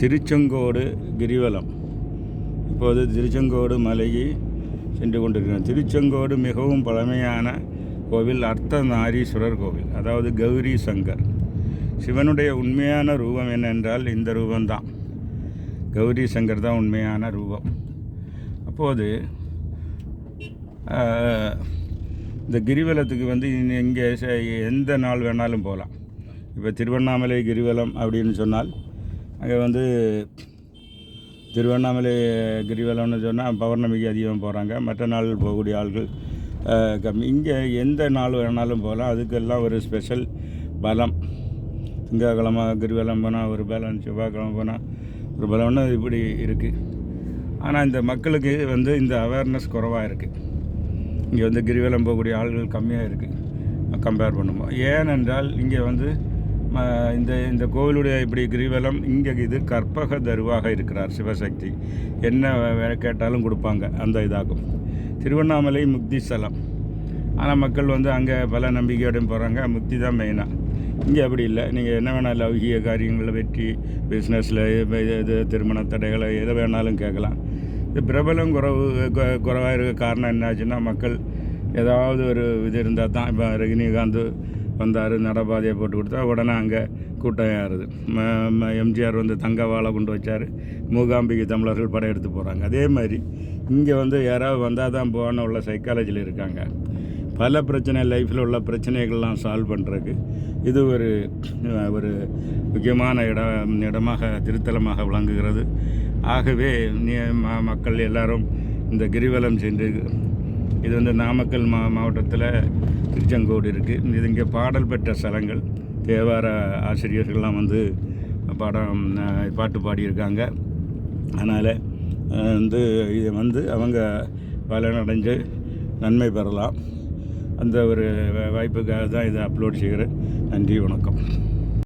திருச்செங்கோடு கிரிவலம். இப்போது திருச்செங்கோடு மலையை சென்று கொண்டிருக்கிறோம். திருச்செங்கோடு மிகவும் பழமையான கோவில் அர்த்தநாரீஸ்வரர் கோவில், அதாவது கௌரி சங்கர். சிவனுடைய உண்மையான ரூபம் என்னென்றால் இந்த ரூபந்தான். கௌரி சங்கர் தான் உண்மையான ரூபம். அப்போது இந்த கிரிவலத்துக்கு இங்கே எந்த நாள் வேணாலும் போகலாம். இப்போ திருவண்ணாமலை கிரிவலம் அப்படின்னு சொன்னால் அங்கே திருவண்ணாமலை கிரிவலம்னு சொன்னால் பௌர்ணமிக்கு அதிகம் போகிறாங்க. மற்ற நாள் போகக்கூடிய ஆள்கள் கம்மி. இங்கே எந்த நாள் வேணாலும் போகலாம். அதுக்கெல்லாம் ஒரு ஸ்பெஷல் பலம். திங்கக்கிழமை கிரிவலம் போனால் ஒரு பலம், செவ்வாய்க்கிழமை போனால் ஒரு பலம்னு இப்படி இருக்குது. ஆனால் இந்த மக்களுக்கு இந்த அவேர்னஸ் குறைவாக இருக்குது. இங்கே கிரிவலம் போகக்கூடிய ஆள்கள் கம்மியாக இருக்குது கம்பேர் பண்ணும்போது. ஏனென்றால் இங்கே இந்த கோவிலுடைய இப்படி கிரிவலம் இங்கே இது கற்பக தருவாக இருக்கிறார் சிவசக்தி. என்ன கேட்டாலும் கொடுப்பாங்க, அந்த இதாகும். திருவண்ணாமலை முக்தி ஸ்தலம். ஆனால் மக்கள் அங்கே பல நம்பிக்கையோடையும் போகிறாங்க. முக்தி தான் மெயினாக. இங்கே அப்படி இல்லை. நீங்கள் என்ன வேணாலும் லௌகிக காரியங்களில் வெற்றி, பிஸ்னஸில் இது திருமண தடைகளை எதை வேணாலும் கேட்கலாம். இது பிரபலம் குறைவாக இருக்க காரணம் என்னாச்சுன்னா, மக்கள் ஏதாவது ஒரு இது இருந்தால் தான். இப்போ ரஜினிகாந்த் வந்தார், நடப்பாதையை போட்டு கொடுத்தா உடனே அங்கே கூட்டம் ஏறுது. எம்ஜிஆர் தங்க வாழை கொண்டு வச்சார், மூகாம்பிகை தமிழர்கள் படையெடுத்து போகிறாங்க. அதே மாதிரி இங்கே யாராவது வந்தால் தான் போகணும் உள்ள சைக்காலஜியில் இருக்காங்க. பல பிரச்சனை, லைஃப்பில் உள்ள பிரச்சனைகள்லாம் சால்வ் பண்ணுறதுக்கு இது ஒரு முக்கியமான இடமாக திருத்தலமாக விளங்குகிறது. ஆகவே மக்கள் எல்லாரும் இந்த கிரிவலம் சென்று, இது நாமக்கல் மாவட்டத்தில் திருச்செங்கோடு இருக்குது. இது இங்கே பாடல் பெற்ற ஸ்தலங்கள். தேவார ஆசிரியர்கள்லாம் பாட்டு பாடியிருக்காங்க. அதனால் இதை அவங்க பலனடைஞ்சு நன்மை பெறலாம். அந்த ஒரு வாய்ப்புக்காக தான் இதை அப்லோட் செய்கிறேன். நன்றி, வணக்கம்.